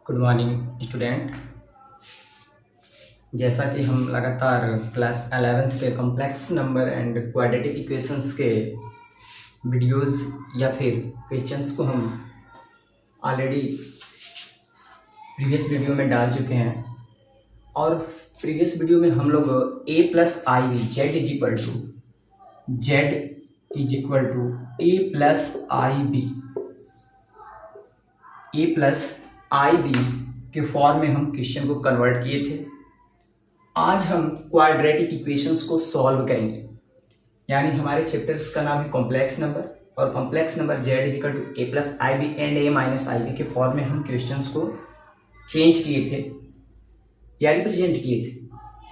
Good morning student. जैसा कि हम लगातार क्लास 11th के complex number and quadratic equations के वीडियोस या फिर क्वेश्चंस को हम ऑलरेडी प्रीवियस वीडियो में डाल चुके हैं और प्रीवियस वीडियो में हम लोग a plus I V Z is equal to a plus I B के फॉर्म में हम क्वेश्चन को कन्वर्ट किए थे। आज हम क्वाड्रेटिक इक्वेशंस को सॉल्व करेंगे, यानी हमारे चैप्टर्स का नाम है कॉम्प्लेक्स नंबर और complex number Z is equal to A plus I B and A minus I B के फॉर्म में हम क्वेश्चंस को चेंज किए थे या रिप्रेजेंट किए थे।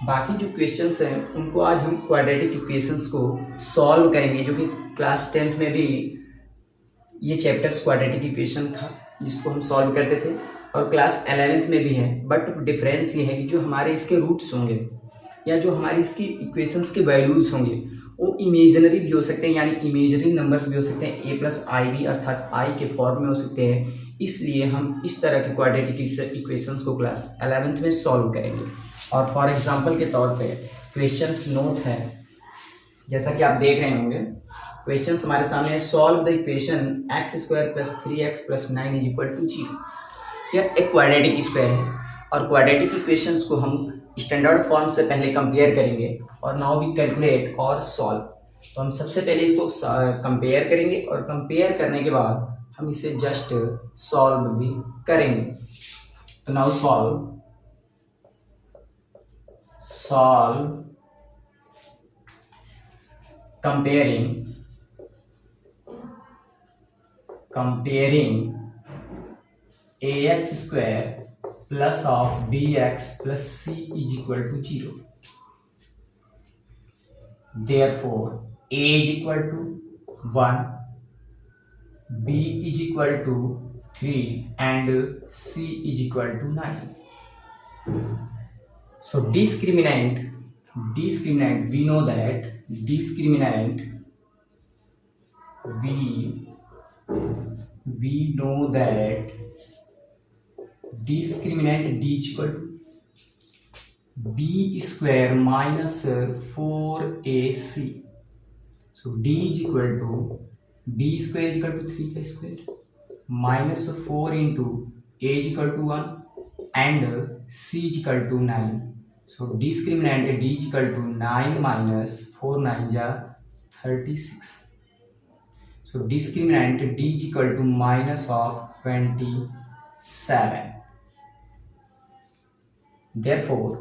बाकी जो क्वेश्चंस हैं उनको आज हम क्वाड्रेटिक इक्वेशंस को सॉल्व करेंगे, जो कि क्लास 10th में भी ये चैप्टर्स क्वाड्रेटिक इक्वेशन था जिसको हम सॉल्व करते थे और क्लास 11th में भी है। बट डिफरेंस ये है कि जो हमारे इसके रूट्स होंगे या जो हमारी इसकी इक्वेशंस के वैल्यूज होंगे वो इमेजिनरी भी हो सकते हैं, यानी इमेजिनरी नंबर्स भी हो सकते हैं, ए प्लस आई बी अर्थात आई के फॉर्म में हो सकते हैं। इसलिए हम इस तरह के क्वाड्रेटिक इक्वेशंस को क्लास 11th में सॉल्व करेंगे। और फॉर एग्जांपल के तौर पे क्वेश्चंस नोट है, जैसा कि आप देख रहे होंगे। क्वेश्चंस हमारे सामने है, solve the equation X square plus 3x plus 9 is equal to 0। यह एक क्वाड्रेटिक स्क्वायर है और क्वाड्रेटिक इक्वेशंस को हम स्टैंडर्ड फॉर्म से पहले कंपेयर करेंगे और नाउ वी कैलकुलेट और सॉल्व। तो हम सबसे पहले इसको कंपेयर करेंगे और कंपेयर करने के बाद हम इसे जस्ट सॉल्व भी करेंगे। तो now solve comparing ax square plus of bx plus c is equal to 0. Therefore a is equal to 1, b is equal to 3 and c is equal to 9. So discriminant we know that discriminant d is equal to b square minus 4ac. So d is equal to b square is equal to 3 का square minus 4 into a is equal to 1 and c is equal to 9. So discriminant d is equal to 9 minus 4 9 जा 36. So discriminant d is equal to minus of 27. Therefore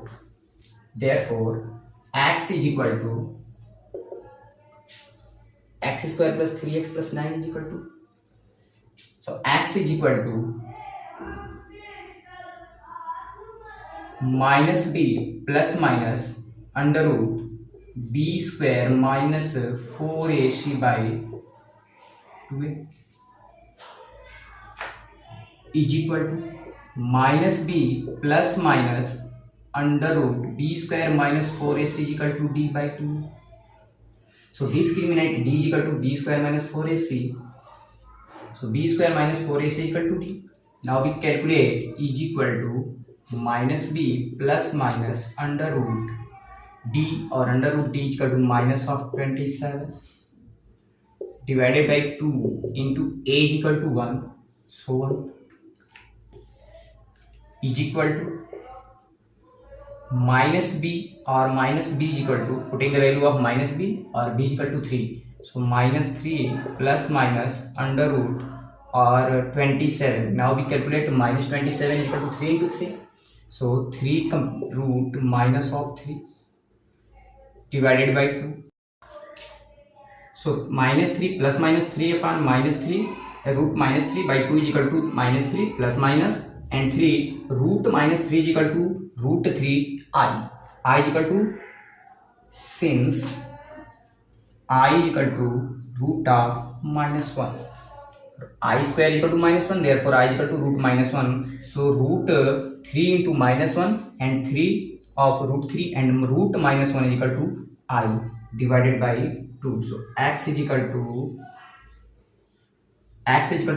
x is equal to x square plus 3x plus 9 is equal to, so x is equal to minus b plus minus under root b square minus 4ac by 2a is equal to minus b plus minus under root b square minus 4ac is equal to d by 2. So discriminant d is equal to b square minus 4ac. So b square minus 4ac equal to d. Now we calculate is equal to minus b plus minus under root d or under root d is equal to minus of 27 divided by 2 into a is equal to 1, so on is equal to minus b or minus b is equal to, putting the value of minus b or b is equal to 3. So minus 3 plus minus under root or 27. Now we calculate minus 27 is equal to 3 into 3. So 3 root minus of 3 divided by 2. So minus 3 plus minus 3 upon minus 3 root minus 3 by 2 is equal to minus 3 plus minus and 3 root minus 3 is equal to root 3 I is equal to, since I is equal to root of minus 1, I square is equal to minus 1, therefore I is equal to root minus 1. So root 3 into minus 1 and 3 of root 3 and root minus 1 is equal to I divided by 2. So x is equal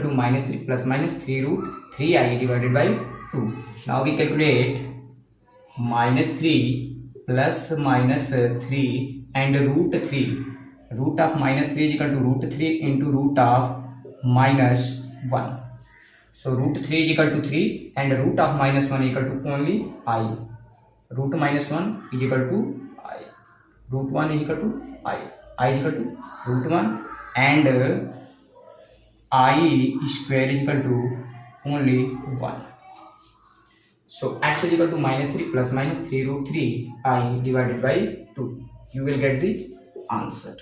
to minus 3 plus minus 3 root 3i divided by 2. Now we calculate minus 3 plus minus 3 and root 3. Root of minus 3 is equal to root 3 into root of minus 1. So root 3 is equal to 3 and root of minus 1 is equal to only I. Root minus 1 is equal to I. Root 1 is equal to I. I is equal to root 1 and I square is equal to only 1. So x is equal to minus 3 plus minus 3 root 3 I divided by 2. You will get the answer.